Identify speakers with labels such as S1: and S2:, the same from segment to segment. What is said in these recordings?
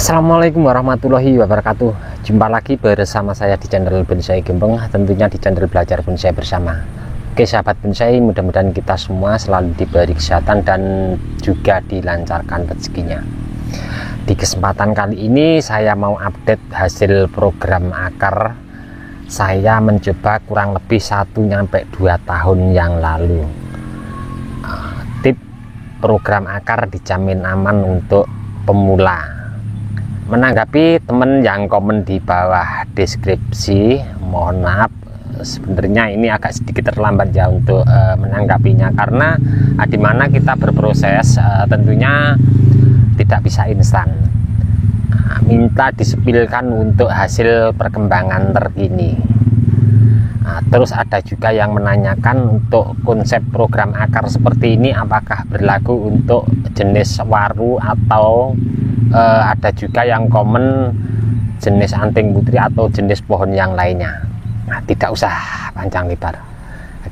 S1: Assalamualaikum warahmatullahi wabarakatuh. Jumpa lagi bersama saya di channel Bonsai Gembong, tentunya di channel Belajar Bonsai Bersama. Oke sahabat bonsai, mudah-mudahan kita semua selalu diberi kesehatan dan juga dilancarkan rezekinya. Di kesempatan kali ini saya mau update hasil program akar. Saya mencoba kurang lebih 1-2 tahun yang lalu. Tip program akar dijamin aman untuk pemula. Menanggapi teman yang komen di bawah deskripsi, mohon maaf sebenarnya ini agak sedikit terlambat ya untuk menanggapinya, karena dimana kita berproses tentunya tidak bisa instan. Minta disepilkan untuk hasil perkembangan terkini. Terus ada juga yang menanyakan untuk konsep program akar seperti ini apakah berlaku untuk jenis waru atau ada juga yang komen jenis anting putri atau jenis pohon yang lainnya. Tidak usah panjang lebar,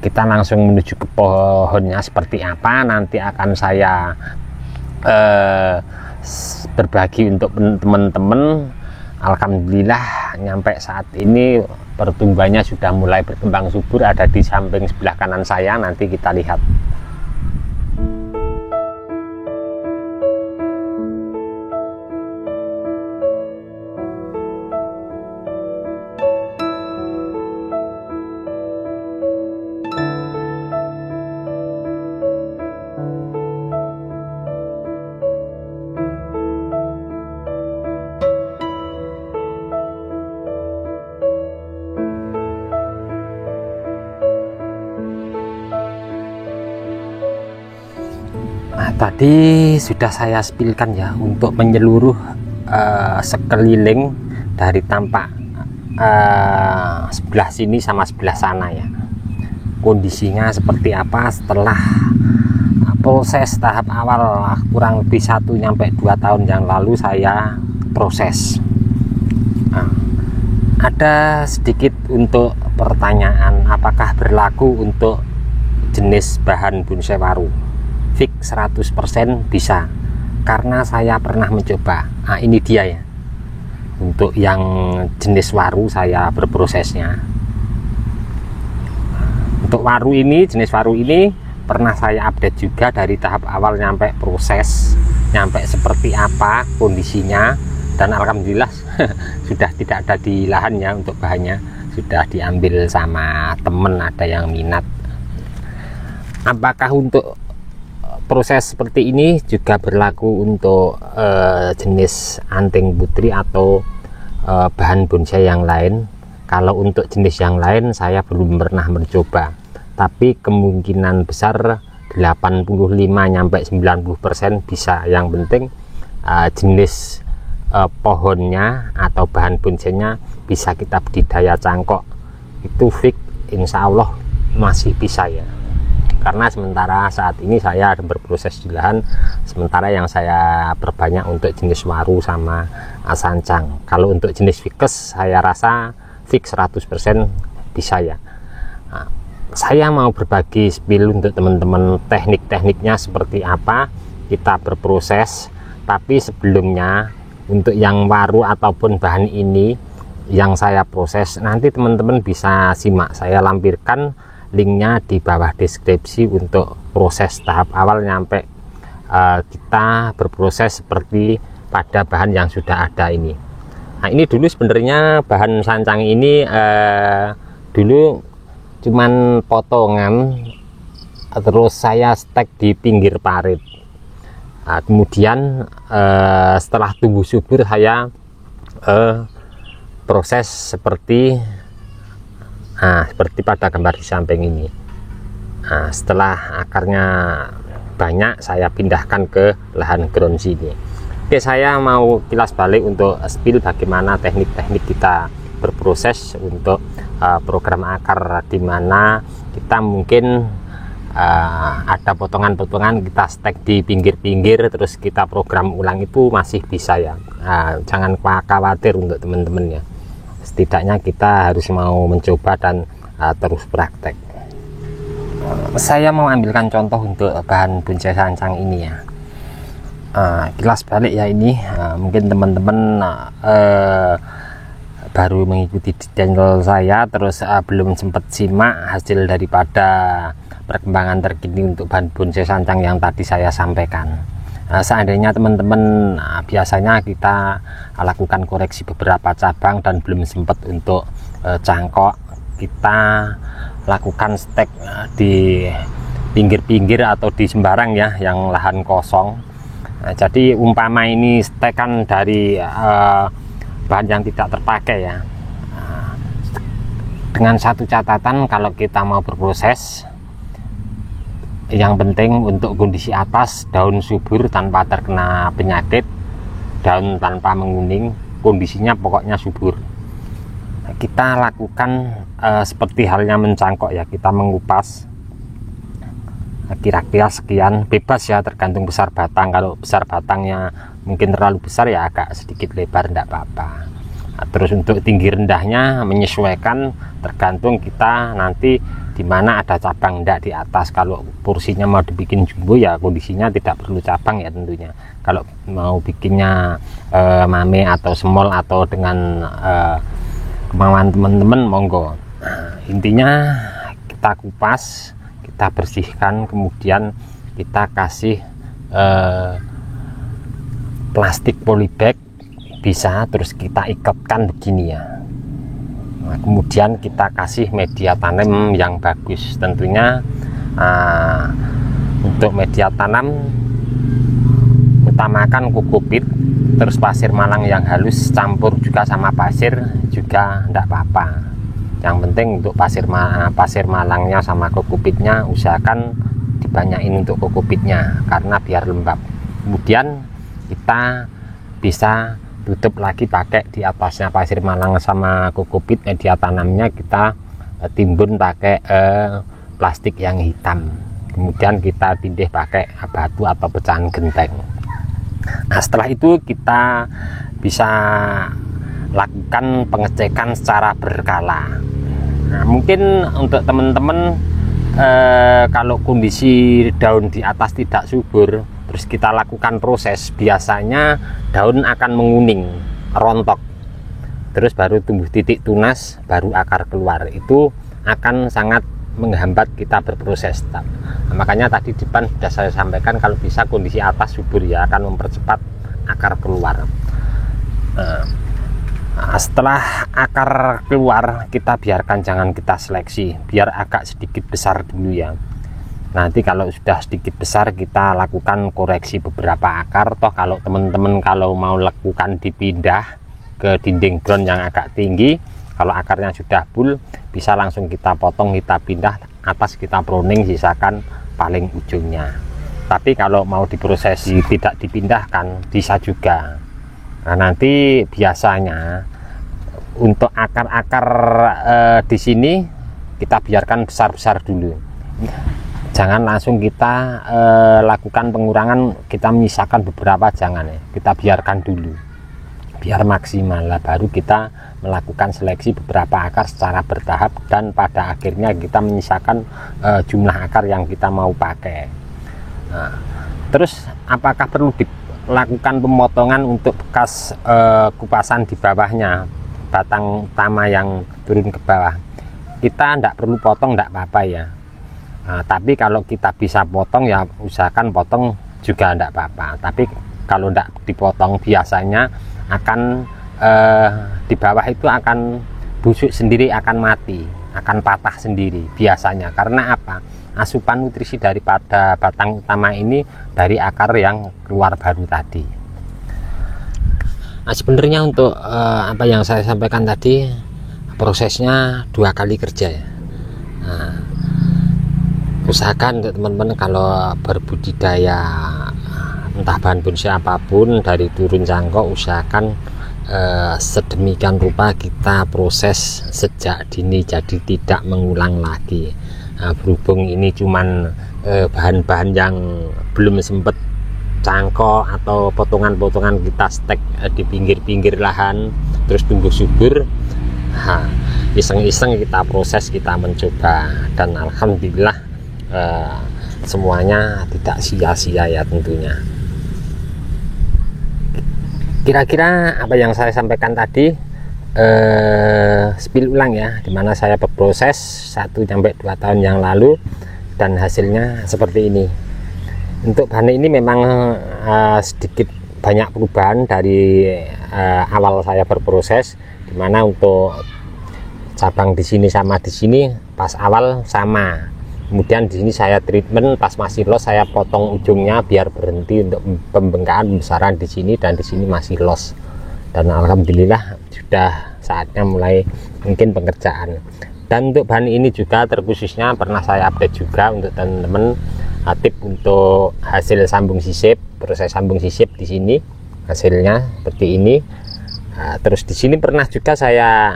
S1: kita langsung menuju ke pohonnya seperti apa. Nanti akan saya berbagi untuk teman-teman. Alhamdulillah nyampe saat ini pertumbuhannya sudah mulai berkembang subur, ada di samping sebelah kanan saya. Nanti kita lihat. Tadi sudah saya spilkan ya untuk menyeluruh sekeliling dari tampak sebelah sini sama sebelah sana ya, kondisinya seperti apa setelah proses tahap awal kurang lebih 1-2 tahun yang lalu saya proses. Ada sedikit untuk pertanyaan, apakah berlaku untuk jenis bahan bonsai waru? Fix 100% bisa, karena saya pernah mencoba. Ini dia ya, untuk yang jenis waru saya berprosesnya. Untuk waru ini, jenis waru ini pernah saya update juga dari tahap awal nyampe proses, nyampe seperti apa kondisinya, dan alhamdulillah sudah tidak ada di lahannya. Untuk bahannya sudah diambil sama temen, ada yang minat. Apakah untuk proses seperti ini juga berlaku untuk jenis anting putri atau bahan bonsai yang lain? Kalau untuk jenis yang lain saya belum pernah mencoba, tapi kemungkinan besar 85-90% bisa. Yang penting jenis pohonnya atau bahan bonsainya bisa kita budidaya cangkok, itu fix insya Allah masih bisa ya. Karena sementara saat ini saya berproses di lahan, sementara yang saya perbanyak untuk jenis waru sama sancang. Kalau untuk jenis vikes saya rasa fix 100% bisa ya. Saya mau berbagi spill untuk teman-teman teknik-tekniknya seperti apa kita berproses. Tapi sebelumnya untuk yang waru ataupun bahan ini yang saya proses, nanti teman-teman bisa simak, saya lampirkan linknya di bawah deskripsi untuk proses tahap awal nyampe kita berproses seperti pada bahan yang sudah ada ini. Ini dulu sebenarnya bahan sancang ini dulu cuman potongan, terus saya stek di pinggir parit. Kemudian setelah tumbuh subur saya proses seperti pada gambar di samping ini. Setelah akarnya banyak saya pindahkan ke lahan ground sini. Oke, saya mau kilas balik untuk spill bagaimana teknik-teknik kita berproses untuk program akar, di mana kita mungkin ada potongan-potongan kita stek di pinggir-pinggir terus kita program ulang, itu masih bisa ya. Jangan khawatir untuk teman-teman ya. Setidaknya kita harus mau mencoba dan terus praktek. Saya mau ambilkan contoh untuk bahan bonsai sancang ini ya. Kilas balik ya ini. Mungkin teman-teman baru mengikuti di channel saya, terus belum sempat simak hasil daripada perkembangan terkini untuk bahan bonsai sancang yang tadi saya sampaikan. Seandainya teman-teman biasanya kita lakukan koreksi beberapa cabang dan belum sempat untuk cangkok, kita lakukan stek di pinggir-pinggir atau di sembarang ya, yang lahan kosong. Jadi umpama ini stekan dari bahan yang tidak terpakai ya, dengan satu catatan, kalau kita mau berproses, yang penting untuk kondisi atas daun subur tanpa terkena penyakit, daun tanpa menguning, kondisinya pokoknya subur. Kita lakukan seperti halnya mencangkok ya, kita mengupas kira-kira sekian, bebas ya, tergantung besar batang. Kalau besar batangnya mungkin terlalu besar ya agak sedikit lebar, tidak apa-apa. Terus untuk tinggi rendahnya menyesuaikan, tergantung kita nanti di mana ada cabang enggak di atas. Kalau porsinya mau dibikin jumbo ya kondisinya tidak perlu cabang ya tentunya. Kalau mau bikinnya mame atau small atau dengan kemauan teman-teman, monggo. Intinya kita kupas, kita bersihkan, kemudian kita kasih plastik polybag bisa, terus kita ikatkan begini ya. Nah, kemudian kita kasih media tanam yang bagus. Tentunya untuk media tanam utamakan kokopit, terus pasir malang yang halus, campur juga sama pasir juga tidak apa-apa. Yang penting untuk pasir malangnya sama kokopitnya usahakan dibanyain untuk kokopitnya karena biar lembab. Kemudian kita bisa tutup lagi pakai di atasnya pasir malang sama kokopit, media tanamnya kita timbun pakai plastik yang hitam. Kemudian kita tindih pakai batu atau pecahan genteng. Nah, setelah itu kita bisa lakukan pengecekan secara berkala. Nah, mungkin untuk teman-teman kalau kondisi daun di atas tidak subur, terus kita lakukan proses, biasanya daun akan menguning, rontok, terus baru tumbuh titik tunas, baru akar keluar. Itu akan sangat menghambat kita berproses. Nah, makanya tadi di depan sudah saya sampaikan, kalau bisa kondisi atas subur ya akan mempercepat akar keluar. Setelah akar keluar, kita biarkan, jangan kita seleksi, biar agak sedikit besar dulu ya. Nanti kalau sudah sedikit besar kita lakukan koreksi beberapa akar. Toh kalau teman-teman kalau mau lakukan dipindah ke dinding ground yang agak tinggi, kalau akarnya sudah full bisa langsung kita potong, kita pindah, atas kita pruning, sisakan paling ujungnya. Tapi kalau mau diproses tidak dipindahkan bisa juga. Nah, nanti biasanya untuk akar-akar di sini kita biarkan besar-besar dulu. Jangan langsung kita lakukan pengurangan, kita menyisakan beberapa, jangan ya. Kita biarkan dulu biar maksimal lah, baru kita melakukan seleksi beberapa akar secara bertahap, dan pada akhirnya kita menyisakan jumlah akar yang kita mau pakai. Nah, terus apakah perlu dilakukan pemotongan untuk bekas kupasan di bawahnya, batang utama yang turun ke bawah? Kita tidak perlu potong, tidak apa-apa ya. Nah, tapi kalau kita bisa potong ya usahakan potong juga tidak apa-apa. Tapi kalau tidak dipotong biasanya akan di bawah itu akan busuk sendiri, akan mati, akan patah sendiri biasanya. Karena apa? Asupan nutrisi daripada batang utama ini dari akar yang keluar baru tadi. Nah, sebenarnya untuk apa yang saya sampaikan tadi, prosesnya 2 kali kerja ya. Nah, usahakan untuk teman-teman kalau berbudidaya entah bahan bonsai apapun dari turun cangkok, usahakan sedemikian rupa kita proses sejak dini, jadi tidak mengulang lagi. Nah, berhubung ini cuman bahan-bahan yang belum sempat cangkok atau potongan-potongan kita stek di pinggir-pinggir lahan terus tumbuh subur, iseng-iseng kita proses, kita mencoba, dan alhamdulillah semuanya tidak sia-sia ya tentunya. Kira-kira apa yang saya sampaikan tadi spill ulang ya, dimana saya berproses 1-2 tahun yang lalu dan hasilnya seperti ini. Untuk bahan ini memang sedikit banyak perubahan dari awal saya berproses, dimana untuk cabang di sini sama di sini pas awal sama, kemudian di sini saya treatment pas masih los saya potong ujungnya biar berhenti untuk pembengkakan pembesaran di sini, dan di sini masih los, dan alhamdulillah sudah saatnya mulai mungkin pengerjaan. Dan untuk bahan ini juga terkhususnya pernah saya update juga untuk teman-teman tip untuk hasil sambung sisip, proses sambung sisip di sini hasilnya seperti ini. Terus di sini pernah juga saya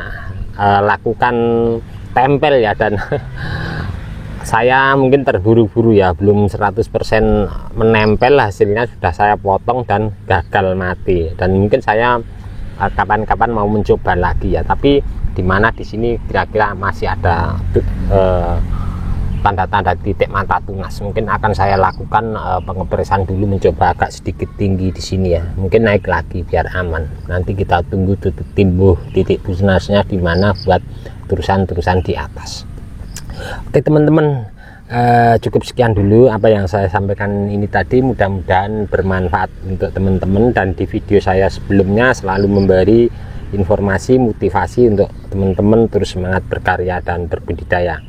S1: lakukan tempel ya, dan saya mungkin terburu-buru ya, belum 100% menempel, hasilnya sudah saya potong dan gagal mati. Dan mungkin saya kapan-kapan mau mencoba lagi ya, tapi dimana di sini kira-kira masih ada tanda-tanda titik mata tunas, mungkin akan saya lakukan pengepresan dulu, mencoba agak sedikit tinggi di sini ya, mungkin naik lagi biar aman. Nanti kita tunggu timbul titik tunasnya di mana buat terusan di atas. Oke teman-teman, cukup sekian dulu apa yang saya sampaikan ini tadi, mudah-mudahan bermanfaat untuk teman-teman. Dan di video saya sebelumnya selalu memberi informasi motivasi untuk teman-teman terus semangat berkarya dan berbudidaya.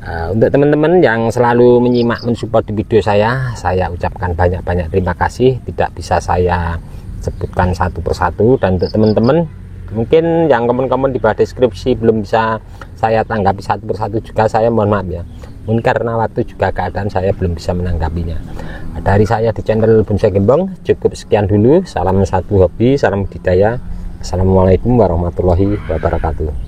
S1: Untuk teman-teman yang selalu menyimak mensupport di video saya ucapkan banyak-banyak terima kasih, tidak bisa saya sebutkan satu persatu. Dan untuk teman-teman mungkin yang komen-komen di bawah deskripsi belum bisa saya tanggapi satu persatu juga, saya mohon maaf ya, mungkin karena waktu juga keadaan saya belum bisa menanggapinya. Dari saya di channel Bonsai Gembong cukup sekian dulu. Salam satu hobi, salam budidaya. Assalamualaikum warahmatullahi wabarakatuh.